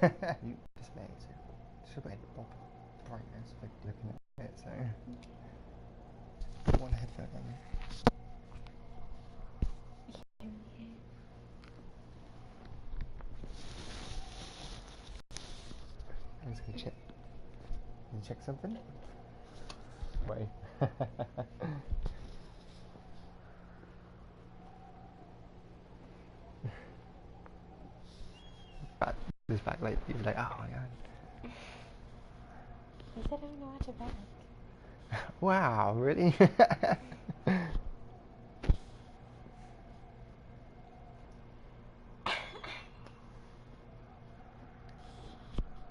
You display it, so should be pop brightness by looking at it, so one headphone on. I'm just gonna check. Can you check something? Wait. This backlight, you're like, oh my god. You said I don't know how to back. Wow, really?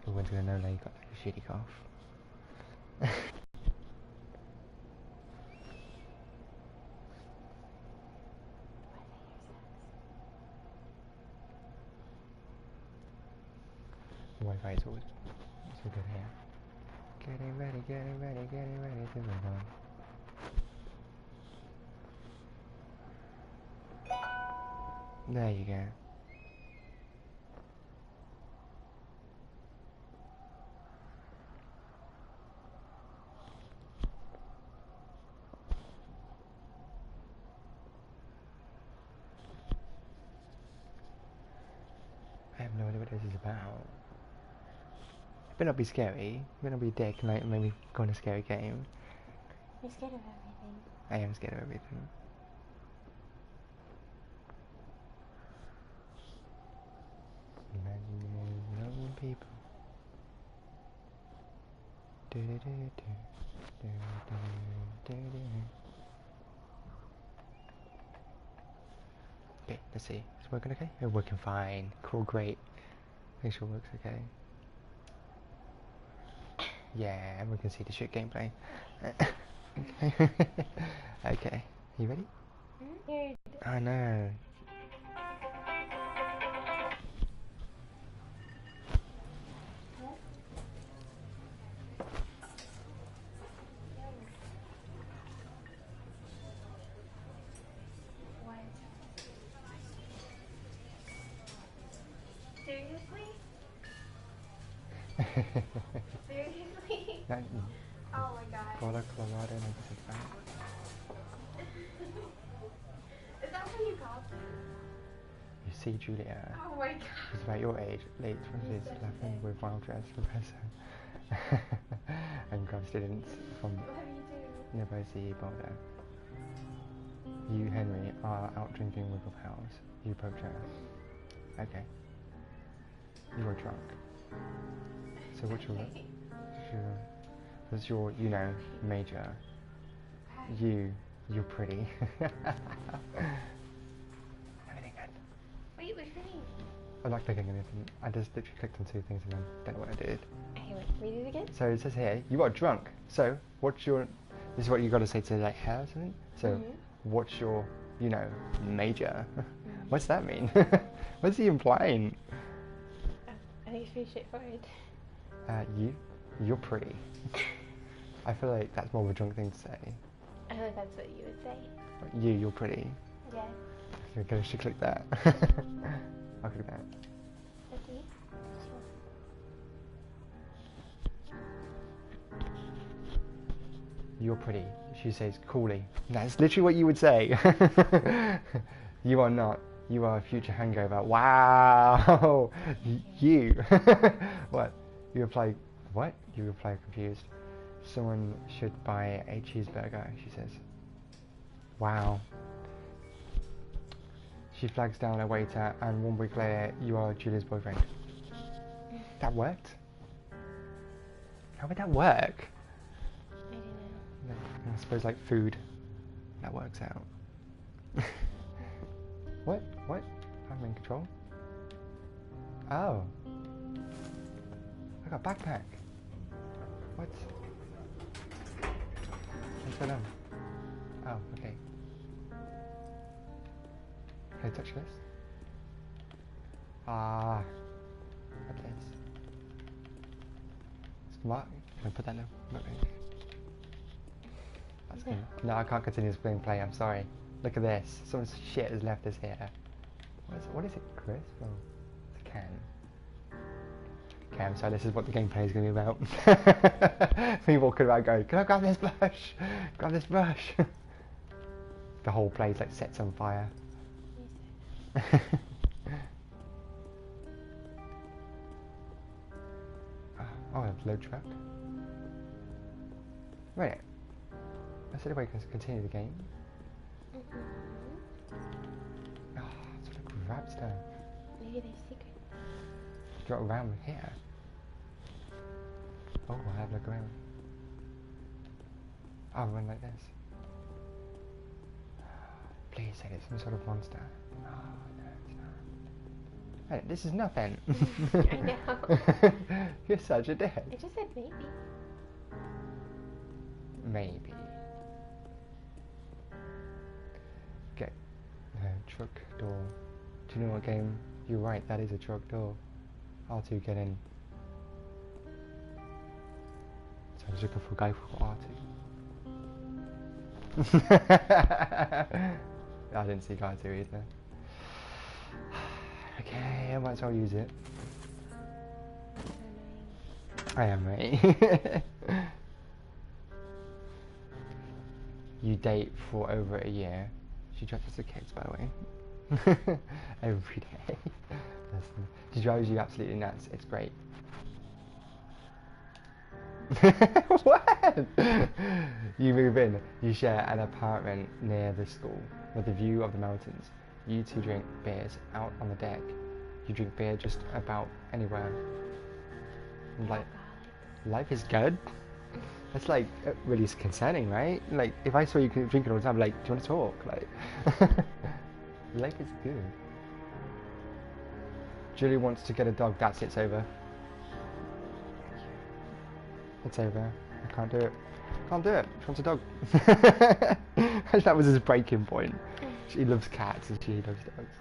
Everyone's gonna know now you got like a shitty cough. Wi-Fi is always so good here. Getting ready to move on. There you go. I have no idea what this is about. It better not be scary. It better not be a dick and like maybe go on a scary game. You're scared of everything. I am scared of everything. Imaginary people. Okay, let's see. Is it working okay? It's working fine. Cool, great. Make sure it works okay. Yeah, everyone can see the shit gameplay. Okay, you ready? Weird. I know. Seriously? Seriously? Oh my god. Colorado, 96. Is that what you called me? You see, Julia. Oh my god. She's about your age, late 20s, laughing with wild dress professor and grad students from What do you do? University Boulder. You, Henry, are out drinking with your pals. You approach her. Okay. You are drunk. So what's your you know, major? You're pretty. Everything good. Wait, which one? I'm not clicking anything. I just literally clicked on two things and then don't know what I did. Okay, wait, read it again? So it says here, you got drunk. So what's your, this is what you got to say to like her or something? So what's your, you know, major? What's that mean? What's he implying? I think it's pretty straightforward. You're pretty. I feel like that's more of a drunk thing to say. I feel like that's what you would say. You're pretty. Yeah. Okay, I should click that. I'll click that. Okay. You're pretty. She says coolly. That's literally what you would say. You are not. You are a future hangover. Wow. You. What? You reply. What? You reply confused. Someone should buy a cheeseburger, she says. Wow. She flags down a waiter, and 1 week later, you are Julia's boyfriend. That worked? How would that work? I don't know. I suppose like food. That works out. What? What? I'm in control. Oh. I got a backpack. What? What's going on? Oh, okay. Can I touch this? Ah. What's this? What? Can I put that now? Okay. That's good. No, I can't continue this gameplay, I'm sorry. Look at this. Someone's shit has left us here. What is it? Crisp? Oh, it's a can. Okay, I'm sorry, this is what the gameplay is going to be about. Me walking around going, can I grab this brush? Grab this brush. The whole place like sets on fire. Oh, a load truck. Wait. I said we can continue the game. Oh, it's like grab stuff. Maybe there's secrets. Got around here. Oh, I'll have a look around. I'll run like this. Please say it's some sort of monster. Oh, no, it's not. Hey, this is nothing. I know. You're such a dick. I just said maybe. Maybe. Okay. Truck door. Do you know what game? You're right, that is a truck door. R2, get in. So I was looking for a guy called R2. I didn't see guy 2 either. Okay, I might as well use it. I am, right? You date for over a year. She drives us the kids, by the way. Every day. She drives you absolutely nuts. It's great. What? You move in. You share an apartment near the school with a view of the mountains. You two drink beers out on the deck. You drink beer just about anywhere. Like, life is good. That's like really concerning, right? Like, if I saw you drinking all the time, like, do you want to talk? Like, life is good. Julie wants to get a dog. That's it's over. It's over. I can't do it. Can't do it. She wants a dog. That was his breaking point. She loves cats and she loves dogs.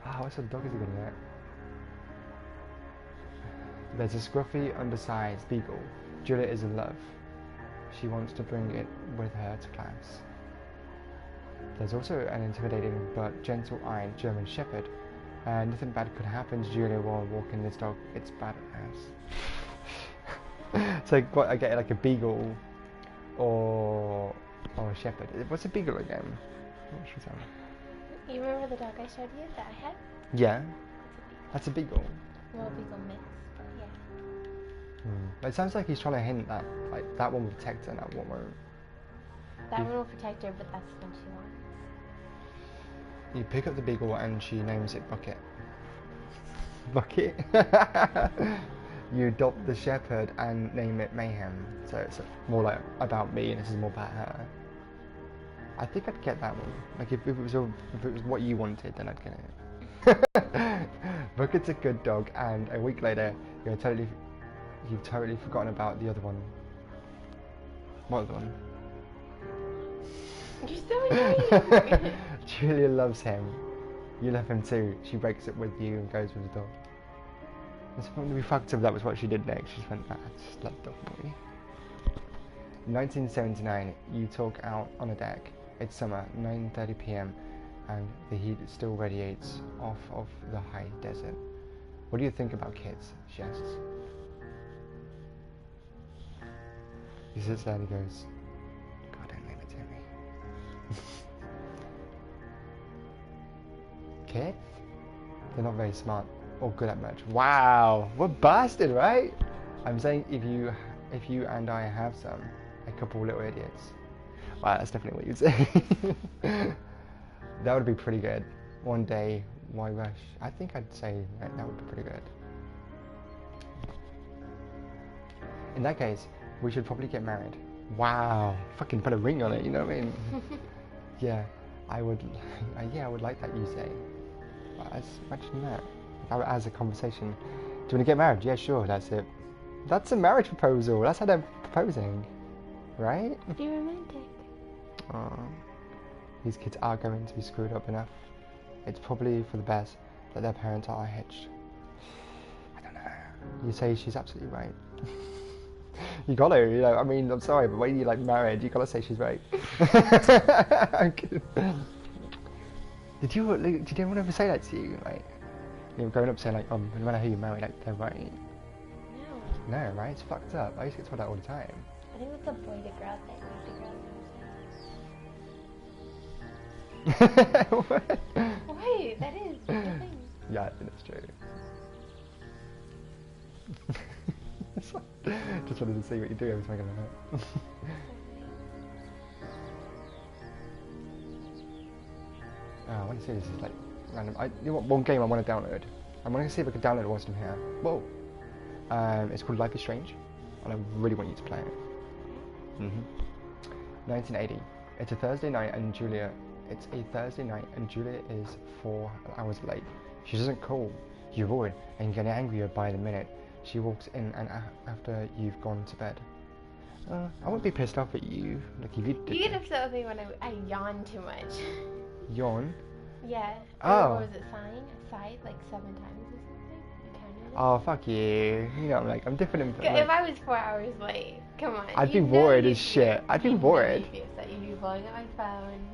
Ah, what sort of dog is he gonna get? There's a scruffy, undersized beagle. Julia is in love. She wants to bring it with her to class. There's also an intimidating but gentle-eyed German Shepherd. Nothing bad could happen to Julia while walking this dog. It's badass. So what, I get like a beagle or a shepherd. What's a beagle again? What should I tell me? You remember the dog I showed you that I had? Yeah. That's a beagle. Well, beagle mix, but yeah. But it sounds like he's trying to hint that like that one will protect her and that one won't. That one will protect her, but that's when she wants. You pick up the beagle and she names it Bucket. Bucket? You adopt the shepherd and name it Mayhem. So it's more like about me and this is more about her. I think I'd get that one. Like if it was what you wanted, then I'd get it. Bucket's a good dog, and a week later you've totally forgotten about the other one. What other one? You're so annoying. Julia loves him. You love him too. She breaks up with you and goes with the dog. It's going to be fucked up. That was what she did next. She just went, I just love dog boy. 1979. You talk out on a deck. It's summer, 9:30 p.m. and the heat still radiates off of the high desert. What do you think about kids? She asks. He sits there and he goes, God, don't leave it to me. Kids? They're not very smart or good at much. Wow, we're bastard, right? I'm saying if you and I have some, a couple little idiots. Wow, that's definitely what you'd say. That would be pretty good. One day, why rush? I think I'd say that would be pretty good. In that case, we should probably get married. Wow, fucking put a ring on it, you know what I mean? Yeah, I would like that you say. Imagine that. As a conversation. Do you want to get married? Yeah, sure, that's it. That's a marriage proposal. That's how they're proposing. Right? Be romantic. Aww. These kids are going to be screwed up enough. It's probably for the best that their parents are hitched. I don't know. You say she's absolutely right. You gotta, I mean, I'm sorry, but when you married, you gotta say she's right. Did anyone ever say that to you? Growing up saying no matter who you marry, they're right. No, right? It's fucked up. I used to get told that all the time. I think it's a boy to girl thing. Like the girls What? Wait, that is the thing. Yeah, I think it's true. Just wanted to see what you do every time I get out. I want to see this is like random. You know what? One game I want to download. I'm going to see if I can download it whilst I'm here. Whoa. It's called Life is Strange, and I really want you to play it. 1980. It's a Thursday night, and Julia. It's a Thursday night, and Julia is 4 hours late. She doesn't call. You're bored and getting angrier by the minute. She walks in, and after you've gone to bed. I wouldn't be pissed off at you, like if you did. You get upset with me when I yawn too much. Yawn? Yeah. Oh. What was it? Sighed like 7 times or something? I counted it. Oh, fuck you. You know, I'm different in... If I was 4 hours late, come on. I'd be worried as shit. I'd be worried. You'd be upset. You'd be blowing up my phone.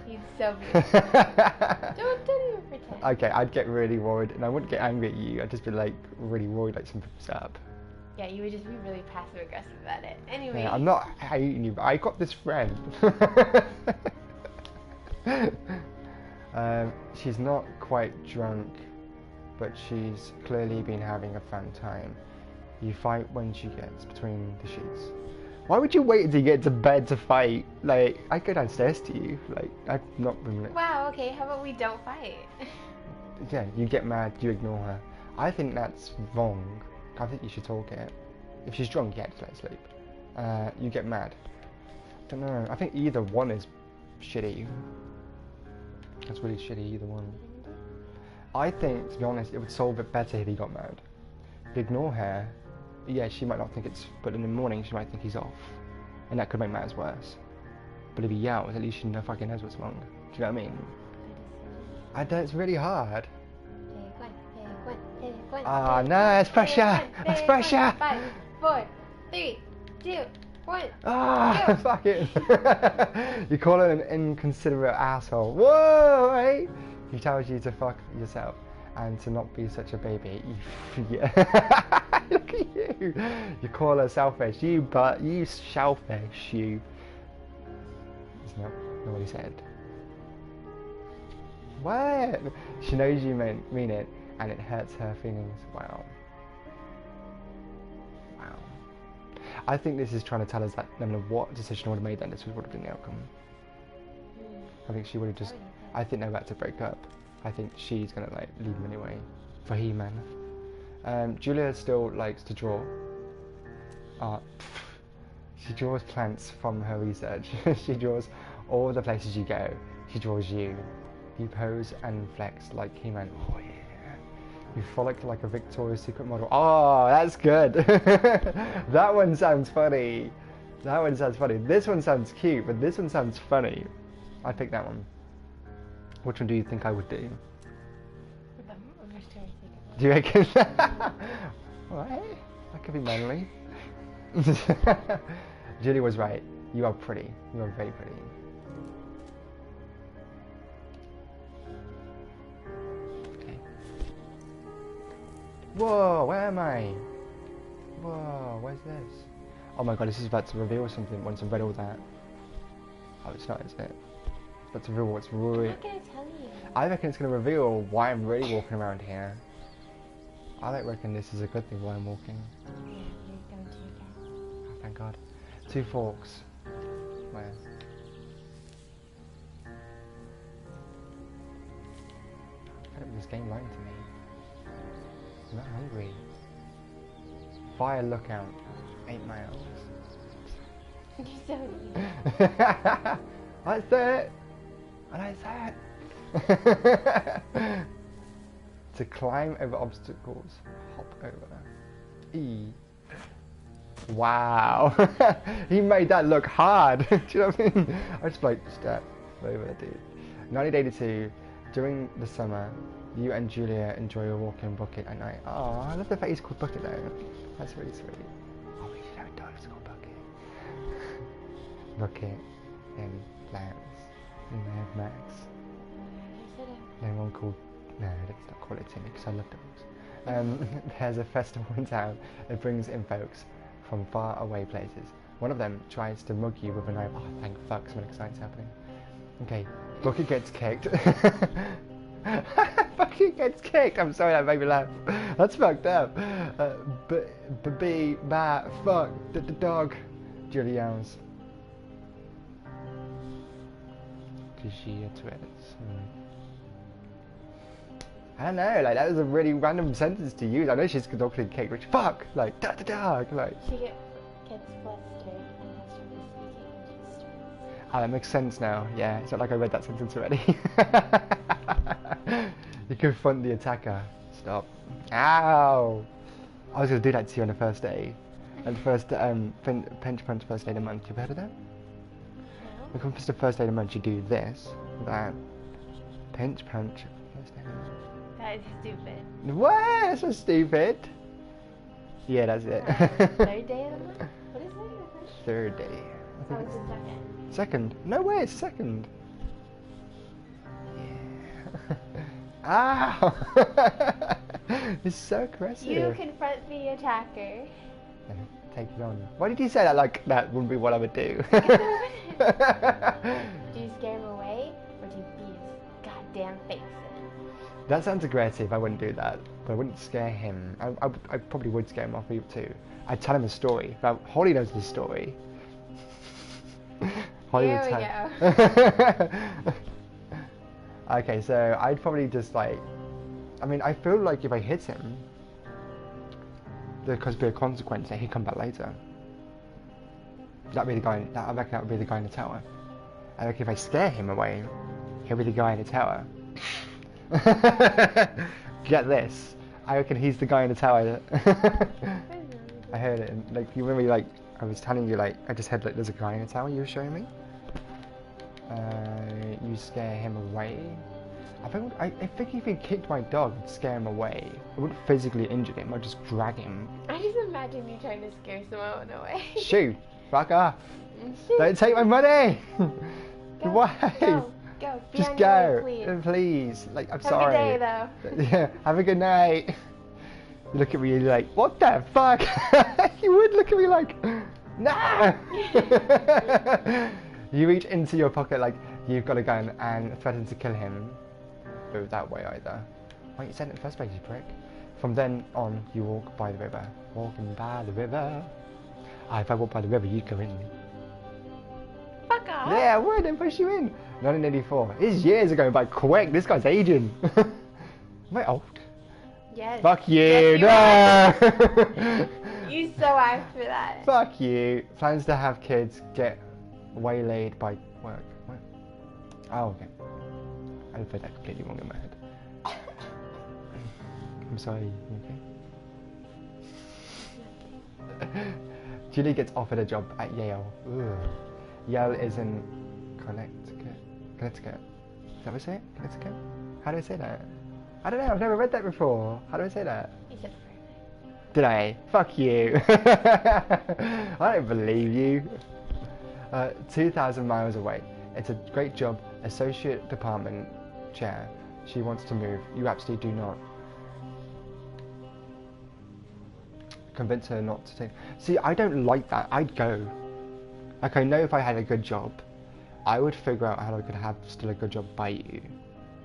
You'd so be upset. Don't even pretend. Okay, I'd get really worried, and I wouldn't get angry at you. I'd just be like really worried, like something's up. Yeah, you would just be really passive aggressive about it. Anyway. Yeah, I'm not hating you, but I got this friend. She's not quite drunk, but she's clearly been having a fun time. You fight when she gets between the sheets. Why would you wait until you get to bed to fight? Like, I'd go downstairs to you. Like, I've not been... Wow, okay, how about we don't fight? Yeah, you get mad, you ignore her. I think that's wrong. I think you should talk it. If she's drunk, yeah, just let her sleep. You get mad. Don't know. I think either one is shitty. That's really shitty, either one. I think, to be honest, it would solve it better if he got mad. If you ignore her, yeah, she might not think it's... But in the morning, she might think he's off. And that could make matters worse. But if he yells, at least she fucking knows what's wrong. Do you know what I mean? I don't... It's really hard. Ah, no, it's pressure! That's pressure! 5, 4, 3, 2, 1. Ah, fuck it! You call him an inconsiderate asshole. Whoa, right? He tells you to fuck yourself and to not be such a baby. Yeah. Look at you! You call her selfish. You selfish, you. That's not what he said. What? She knows you mean it, and it hurts her feelings. Wow. Wow. I think this is trying to tell us that no matter what decision I would have made, then this would have been the outcome. I think she would have just... I think they're about to break up. I think she's gonna like leave him anyway. For He-Man. Julia still likes to draw art. She draws plants from her research. She draws all the places you go. She draws you. You pose and flex like He-Man. Oh yeah. You frolic like a Victoria's Secret model. Oh, that's good. That one sounds funny. That one sounds funny. This one sounds cute, but this one sounds funny. I'd pick that one. Which one do you think I would do? Do you reckon? Alright, that could be manly. Julie was right. You are pretty. You are very pretty. Okay. Whoa, where am I? Whoa, where's this? Oh my god, this is about to reveal something once I've read all that. Oh, it's not, is it? It's about to reveal what's really... I'm not gonna tell you. I reckon it's going to reveal why I'm really walking around here. I don't reckon this is a good thing while I'm walking. Yeah, you're going to again. Oh, thank God. 2 forks. Where? I don't this game lying to me. I'm not hungry. Fire lookout. 8 miles. You're so mean. That's it. And that's it. To climb over obstacles, hop over. E. Wow. He made that look hard. Do you know what I mean? I just like step over, dude. 1982, during the summer, you and Julia enjoy a walk in Bucket at night. Oh, I love the fact he's called Bucket though. That's really sweet. Oh, we should have a dog that's called Bucket. Bucket and Lance and they have Max. And one called... No, let's not call it Timmy because I love dogs. There's a festival in town. It brings in folks from far away places. One of them tries to mug you with a knife. Oh, thank fuck, something exciting's happening. Okay, Bucket gets kicked. Bucket gets kicked. I'm sorry, that made me laugh. That's fucked up. But B, bat, fuck, the dog. Julie yells. Did she get to it? I don't know, like that was a really random sentence to use. I know she's dog getting kicked, which fuck, like da da dog, like. She gets flustered and has trouble speaking when she's stressed. Ah, that makes sense now. Yeah, it's not like I read that sentence already. You confront the attacker. Stop. Ow! I was gonna do that to you on the first day. And the first pinch punch first day of the month. You've heard of that? No? When it comes to the first day of the month, you do this, that, pinch punch first day of the month. That is stupid. What? That's so stupid. Yeah, that's it. Third day of the month? What is it? Third day. Oh, it's the second. Second. No way, it's second. Yeah. Ow! It's so aggressive. You confront the attacker. And take it on. Why did you say that like that wouldn't be what I would do? Do you scare him away or do you beat his goddamn face in? That sounds aggressive. I wouldn't do that. But I wouldn't scare him. I probably would scare him off too. I'd tell him a story. Now, Holly knows the story. Holly would Here we go. Okay, so I'd probably just like, I mean, I feel like if I hit him, there could be a consequence that he'd come back later. That'd be the guy. I reckon that would be the guy in the tower. I reckon if I scare him away, he'll be the guy in the tower. Get this. I reckon he's the guy in the tower. I heard it. And, like, you remember, like, I was telling you, like, I just heard, like, there's a guy in the tower you were showing me. You scare him away. I think if he kicked my dog, I'd scare him away. I wouldn't physically injure him, I'd just drag him. I just imagine you trying to scare someone away. Shoot! Fuck off! Shoot. Don't take my money! Go, Why? Go. Be Just on your go, way, please. please. Like, I'm Have sorry. a good day, though. Yeah, have a good night. You look at me and you're like, what the fuck? You would look at me like, nah! You reach into your pocket like you've got a gun and threaten to kill him. Go that way either. Why you said it in the first place, you prick? From then on, you walk by the river. Walking by the river. If I walk by the river, you'd go in. Fuck off. Yeah, I would, and push you in. 1984. His years are going by quick. This guy's aging. Am I old? Yes. Fuck you. Yes, you No. You so asked for that. Fuck you. Plans to have kids get waylaid by work. What? Oh, okay. I played that completely wrong in my head. I'm sorry. You okay? Julie gets offered a job at Yale. Ugh. Yale is in Connecticut. Connecticut. Is that what I say? Connecticut? How do I say that? I don't know. I've never read that before. How do I say that? You said Did I? Fuck you. I don't believe you. 2,000 miles away. It's a great job. Associate department chair. She wants to move. You absolutely do not. Convince her not to take. See, I don't like that. I'd go. Like, I know if I had a good job, I would figure out how I could have still a good job by you.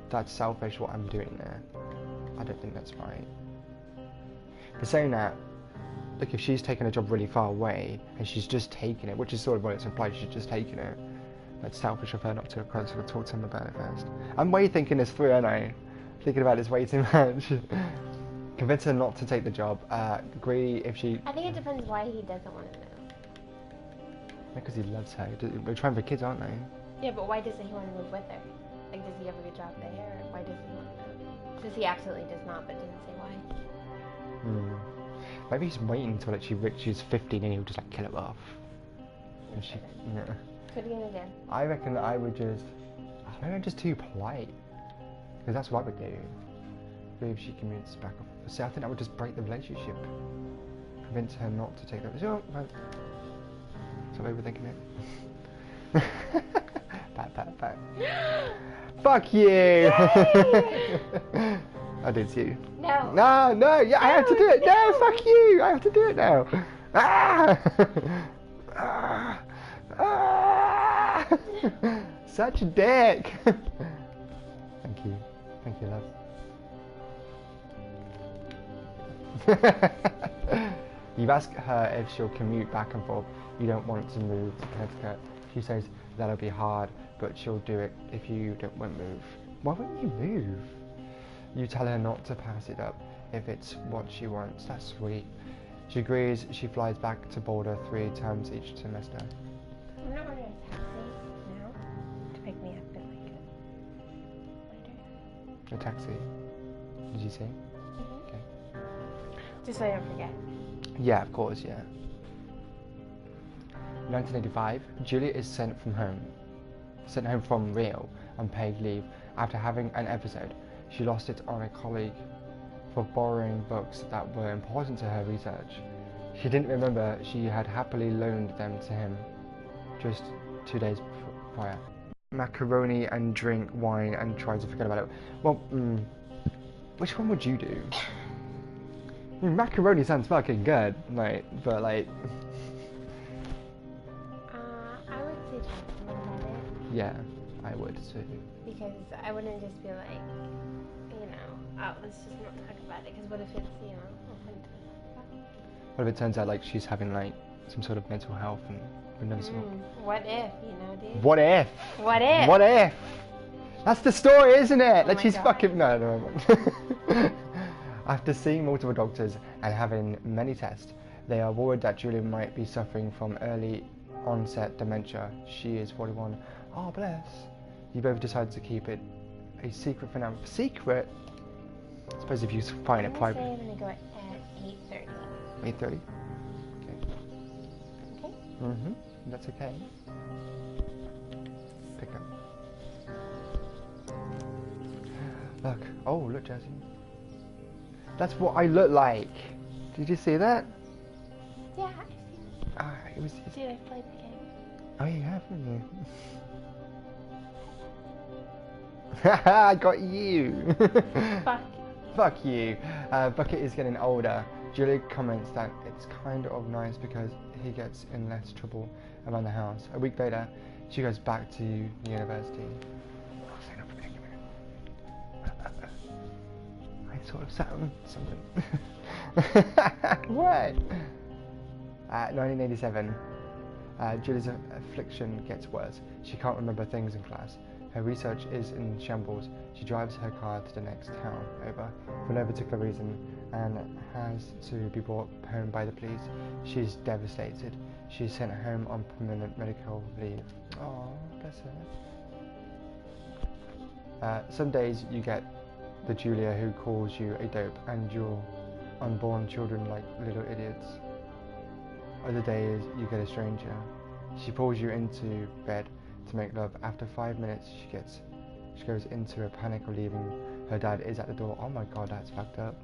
That's selfish what I'm doing there. I don't think that's right. But saying that, like, if she's taken a job really far away and she's just taking it, which is sort of what it's implied, she's just taking it, that's selfish of her not to talk to him about it first. I'm way thinking this through, aren't I? Thinking about this way too much. Convince her not to take the job. Agree if she... I think it depends why he doesn't want to move. Because he loves her. We're trying for kids, aren't they? Yeah, but why doesn't he want to move with her? Like, does he have a good job there, or why does he want to move? Because he absolutely does not, but didn't say why. Maybe he's waiting until like she's 15 and he'll just like kill her off. And she, yeah. What are you gonna do? I reckon I would just... Maybe I'm just too polite. Because that's what I would do. Maybe if she commutes back off. See, I think I would just break the relationship. Convince her not to take that. So, overthinking it. Pat. Fuck you! I did you. No. No, no, yeah, I have to do it. No, fuck you. I have to do it now. Ah! Ah! Ah! Such a dick. Thank you. Thank you, love. You've asked her if she'll commute back and forth. You don't want to move to Connecticut. She says that'll be hard, but she'll do it if you won't move. Why won't you move? You tell her not to pass it up if it's what she wants. That's sweet. She agrees. She flies back to Boulder 3 times each semester. I'm not ordering a taxi now to pick me up at like later. A taxi. Did you say? Mm-hmm. Okay. Just so I don't forget. Yeah, of course, yeah. 1985, Julia is sent home from Rio on paid leave after having an episode. She lost it on a colleague for borrowing books that were important to her research. She didn't remember she had happily loaned them to him just 2 days prior. Macaroni and drink wine and try to forget about it. Well, which one would you do? I mean, macaroni sounds fucking good, like, but like... I would say talk to them about it. Yeah, I would too. Because I wouldn't just be like, you know, oh, let's just not talk about it. Because what if it's, you know, offensive? What if it turns out like she's having like some sort of mental health and we never saw? What if, you know, dude? What if? What if? What if? That's the story, isn't it? Oh That my she's God. fucking no. After seeing multiple doctors and having many tests, they are worried that Julia might be suffering from early onset dementia. She is 41. Oh, bless. You both decide to keep it a secret for now. Secret? I suppose if you find it private. I'm going to go at 8:30. 8:30? Okay. Okay? Mm-hmm. That's okay. Pick up. Look. Oh, look, Jazzy. That's what I look like. Did you see that? Yeah, I've seen it. Ah, it was. Dude, I've played the game. Oh, you have, haven't you? Haha, I got you. Fuck. Fuck you. Bucket is getting older. Julia comments that it's kind of nice because he gets in less trouble around the house. A week later, she goes back to university. I sort of sat on something. What? 1987. Julia's affliction gets worse. She can't remember things in class. Her research is in shambles. She drives her car to the next town over for no particular reason and has to be brought home by the police. She's devastated. She's sent home on permanent medical leave. Oh, bless her. Some days you get the Julia who calls you a dope and your unborn children like little idiots. Other days you get a stranger. She pulls you into bed to make love. After 5 minutes she goes into a panic of leaving. Her dad is at the door. Oh my god, that's fucked up.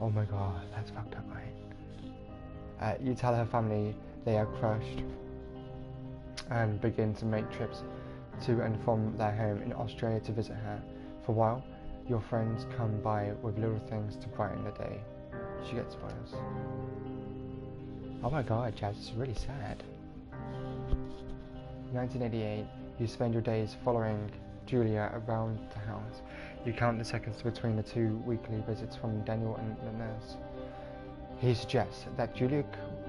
Oh my god, that's fucked up, right? You tell her family they are crushed and begin to make trips to and from their home in Australia to visit her. For a while, your friends come by with little things to brighten the day. She gets spoils. Oh my god, Jazz, it's really sad. 1988, you spend your days following Julia around the house. You count the seconds between the 2 weekly visits from Daniel and the nurse. He suggests that Julia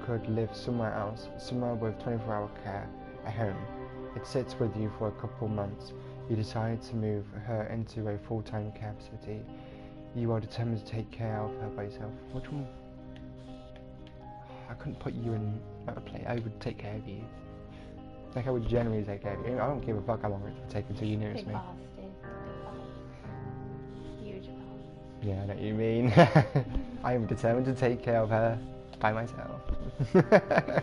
could live somewhere else, somewhere with 24-hour care, a home. It sits with you for a couple months. You decide to move her into a full-time care facility. You are determined to take care of her by yourself. Which one? I couldn't put you in a place. I would take care of you. Like I would generally take care of you. I don't give a fuck how long it would take until you notice Big me. boss, dude. Big boss. Huge boss. Yeah, I know what you mean. I am determined to take care of her by myself. I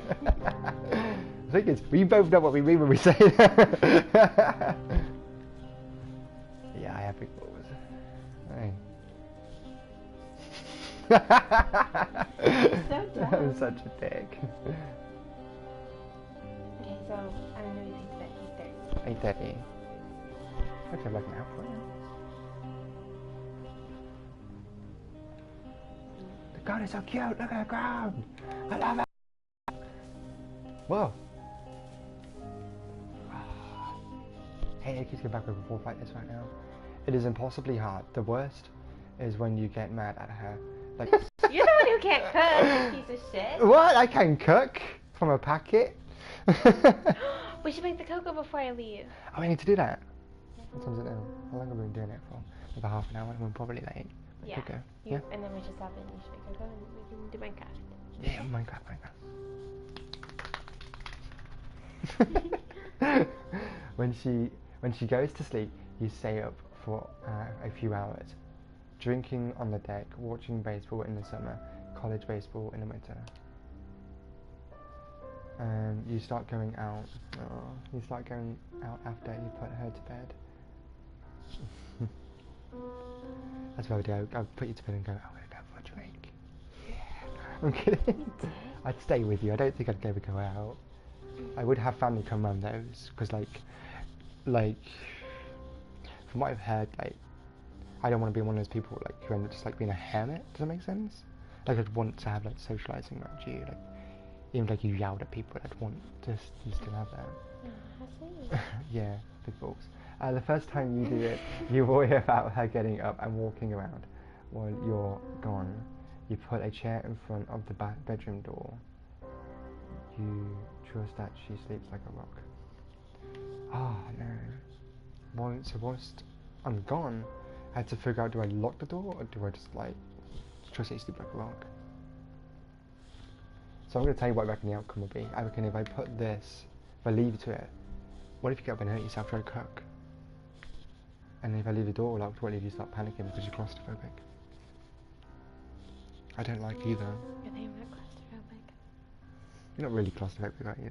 think it's, we both know what we mean when we say that. Yeah, I have big balls. Hey. So dumb. I'm such a dick. Okay, so I don't know you think that 8:30. 8:30. Okay, like an hour. God, it's so cute. Look at the ground. I love it. Whoa. Hey, it keeps going back over and forth like this right now. It is impossibly hard. The worst is when you get mad at her. Like, you're the one who can't cook, you piece of shit. What? I can cook from a packet. We should make the cocoa before I leave. Oh, we need to do that. What time is it now? How long have we been doing it for? About half an hour, and we're probably late. Yeah. Cocoa. Yeah. And then we just stop and you should make cocoa and we can do Minecraft. Yeah, Minecraft. When she goes to sleep, you stay up for a few hours, drinking on the deck, watching baseball in the summer, college baseball in the winter. You start going out. Oh, you start going out after you put her to bed. That's what I would do. I'd put you to bed and go, I'm gonna go for a drink. Yeah. I'm kidding. I'd stay with you. I don't think I'd ever go out. I would have family come around those, because like from what I've heard, like I don't want to be one of those people like who end up just like being a hermit. Does that make sense? Like I'd want to have like socializing around you, like even like you yelled at people, I'd want to still have that. How sweet. Yeah, big balls. The first time you do it, you worry about her getting up and walking around while you're gone. You put a chair in front of the bedroom door. You trust that she sleeps like a rock. Oh no. So whilst I'm gone, I had to figure out, do I lock the door or do I just like trust that you sleep like a rock? So I'm going to tell you what I reckon the outcome will be. I reckon if I put this, if I leave it to it, what if you get up and hurt yourself trying to cook? And if I leave the door locked, what if you start panicking because you're claustrophobic? I don't like either. I think I'm not claustrophobic. You're not really claustrophobic, are you?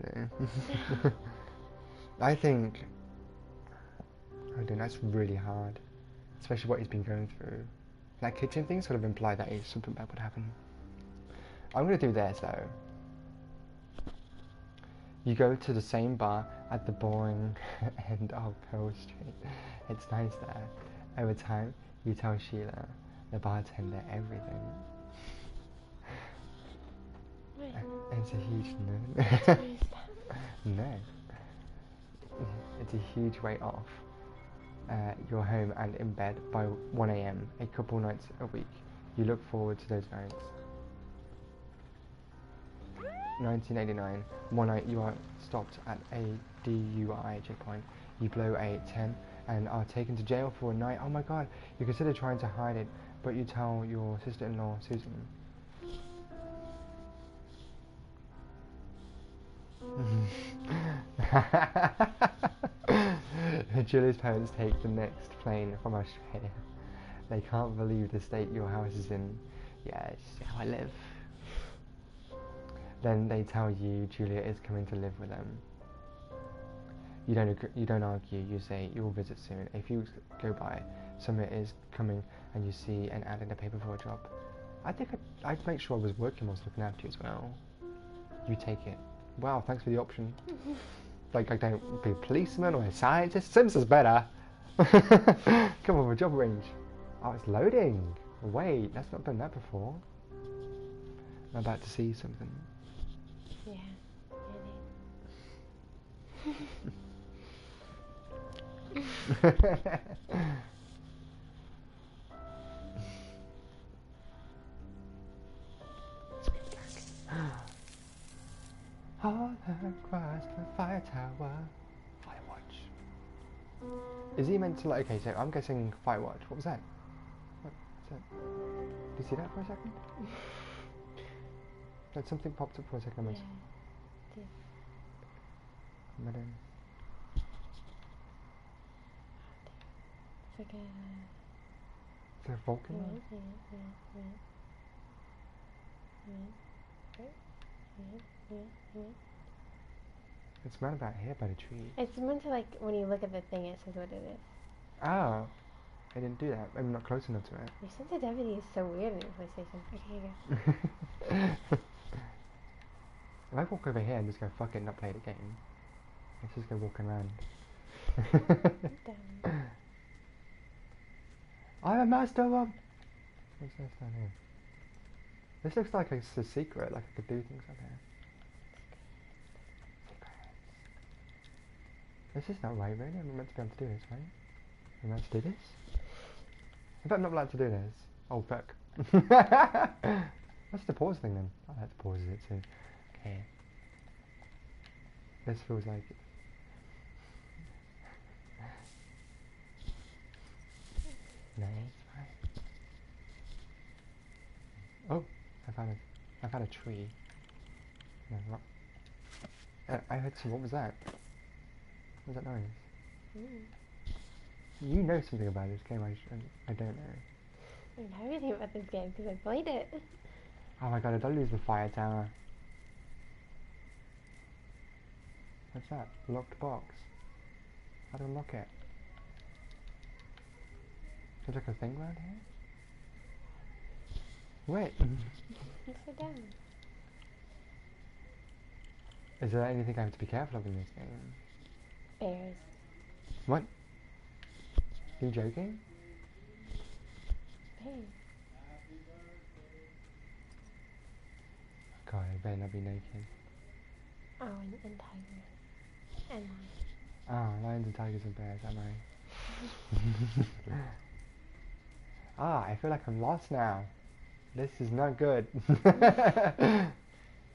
Though? I think, I don't know, that's really hard. Especially what he's been going through. That kitchen thing sort of implied that something bad would happen. I'm going to do this though. You go to the same bar at the boring end of Pearl Street. It's nice there. Over time, you tell Sheila, the bartender, everything. It's a huge no. No. It's a huge weight off. You're home and in bed by 1 a.m. a couple nights a week. You look forward to those nights. 1989, one night you are stopped at a DUI checkpoint. You blow a 10 and are taken to jail for a night. Oh my god, you consider trying to hide it, but you tell your sister-in-law, Susan. Julia's parents take the next plane from Australia. They can't believe the state your house is in. Yeah, it's how I live. Then they tell you Julia is coming to live with them. You don't argue, you say you'll visit soon. A few weeks go by, summer is coming and you see an ad in the paper for a job. I think I'd make sure I was working whilst looking after you as well. You take it. Wow, thanks for the option. Like I don't be a policeman or a scientist. Sims is better. Come on, a job range. Oh, it's loading. Wait, that's not done that before. I'm about to see something. Yeah, All across the fire tower. Firewatch. Is he meant to like? Okay, so I'm guessing Firewatch. What was that? What was that? Did you see that for a second? Like something popped up for a second. yeah. But then, It's like a... is there a Vulcan? It's right about here by the tree. It's meant to like, when you look at the thing, it says what it is. Oh, I didn't do that. I'm not close enough to it. Your sensitivity is so weird in your PlayStation. Okay, here you go. If I walk over here and just go fuck it and not play the game, let's just go walking around. I'm a master of... What's this down here? This looks like it's a secret, like I could do things up here. This is not right, really. I'm meant to be able to do this, right? I'm meant to do this? In fact, I'm not allowed to do this. Oh, fuck. What's the pause thing then? I like to pause it too. Okay. This feels like... No, it's fine. Oh, I found a tree. No, what? I heard some... What was that? What was that noise? You know something about this game, I don't know. I don't know anything about this game because I played it. Oh my god, I don't lose the fire tower. What's that? Locked box. How do I unlock it? There's like a thing around here? Wait. Sit down. Is there anything I have to be careful of in this game? Bears. What? Are you joking? Bears. God, I better not be naked. Oh, and tigers. And lions. Oh, lions and tigers and bears, am I? Ah, I feel like I'm lost now. This is not good. Yeah,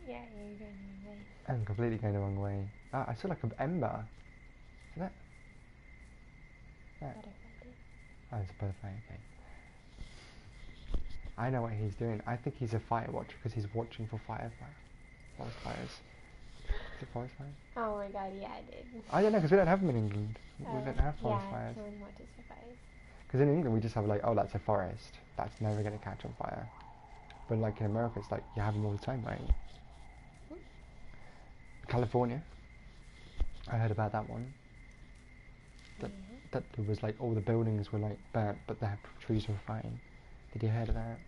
you're going the wrong way. I'm completely going the wrong way. Ah, I saw like an ember. Is that? Butterfly. Oh, it's a butterfly, okay. I know what he's doing. I think he's a Firewatch because he's watching for forest fires. Is it forest fires? Oh my god, yeah, I did. I don't know because we don't have them in England. We don't have forest fires. Yeah, someone watches for fires. Because in England we just have like, oh, that's a forest. That's never going to catch on fire. But like in America it's like, you have them all the time, right? California. I heard about that one. That there was like, all the buildings were like burnt, but the trees were fine. Did you heard of that?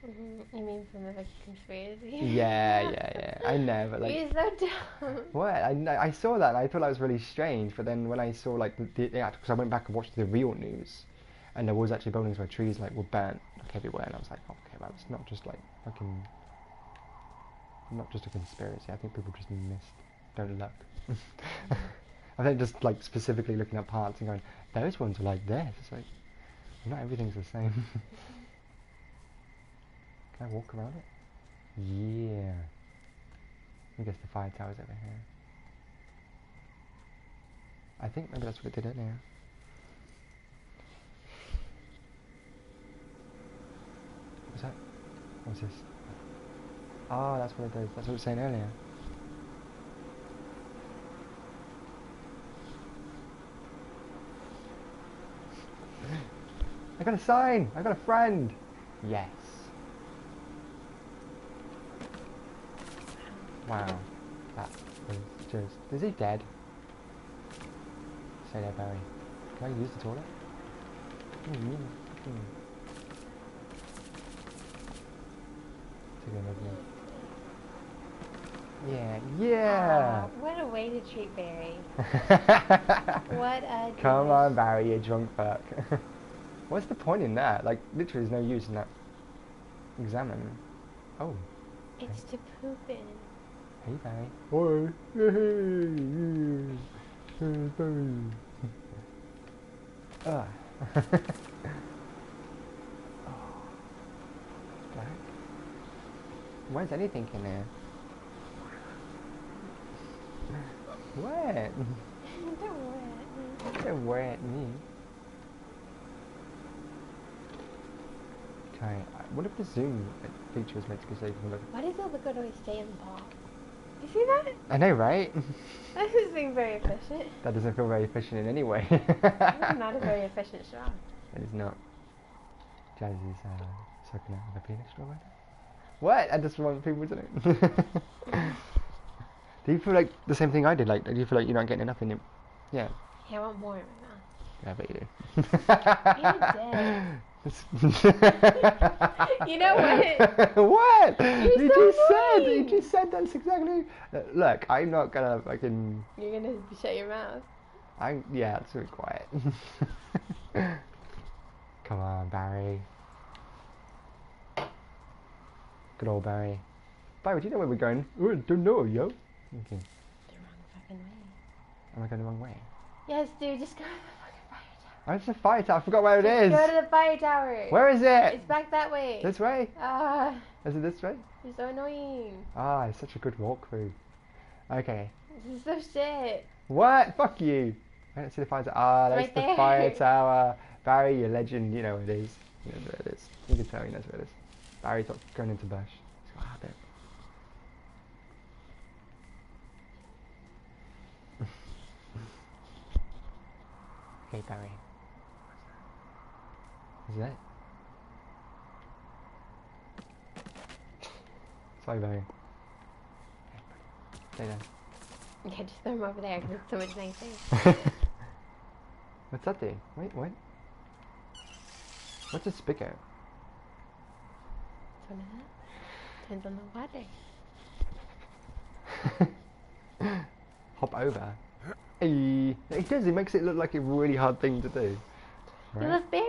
You mean from the conspiracy? Yeah. I know, but like... You're so dumb. What? I saw that and I thought that was really strange, but then when I saw like because I went back and watched the real news, and there was actually buildings where trees like were burnt like everywhere, and I was like, oh, okay, well, it's not just like fucking... Not just a conspiracy, I think people just don't look. I think just like specifically looking at parts and going, those ones are like this. It's like, not everything's the same. Can I walk around it? Yeah. I guess the fire tower's over here. I think maybe that's what it did earlier. What's that? What's this? Oh, that's what it does. That's what it was saying earlier. I got a sign! I got a friend! Yes. Wow. That was just... Is he dead? Stay there, Barry. Can I use the toilet? Yeah! Oh, what a way to treat Barry. What a... Come on, Barry, you drunk fuck. What's the point in that? Like, literally there's no use in that. Examine. Oh. It's to poop in. Hey, Barry. Oi. Hey, Barry. Ah. Black. Why is anything in there? What? Don't worry at me. Okay, what if the zoom feature is meant to be so you can look? Why does the liquid always stay in the ball? You see that? I know, right? That doesn't seem very efficient. That doesn't feel very efficient in any way. It's not a very efficient shot. It is not. Jazz is sucking out of a penis straw right now. What? I just want people to know. Do you feel like the same thing I did? Like, do you feel like you're not getting enough in you? Yeah. Yeah, I want more right now. Yeah, I bet you do. You're dead. You know what? What? You're You just said that's exactly... look, I'm not gonna fucking... You're gonna shut your mouth. Yeah, it's really quiet. Come on, Barry. Good old Barry. Barry, do you know where we're going? Oh, I don't know, yo. Okay. The wrong fucking way. Am I going the wrong way? Yes, dude, just go to the fucking fire tower. Oh, it's the fire tower. I forgot where it is. Go to the fire tower. Where is it? It's back that way. This way? Ah, Is it this way? you're so annoying. Ah, it's such a good walkthrough. Okay. This is so shit. What? Fuck you. I don't see the fire tower. Ah, that's Right the there. fire tower. Barry, you're a legend. You know where it is. You know where it is. You can tell he knows where it is. Barry's not going into bush. He's got a habit. Okay, Barry. Is that? Sorry, Barry. Stay there. Yeah, just throw him over there because it's so much nicer. What's that do? Wait, what? What's a spigot? It's one of that. Depends on the water. Hop over. Hey. It does, it makes it look like a really hard thing to do. You left Barry.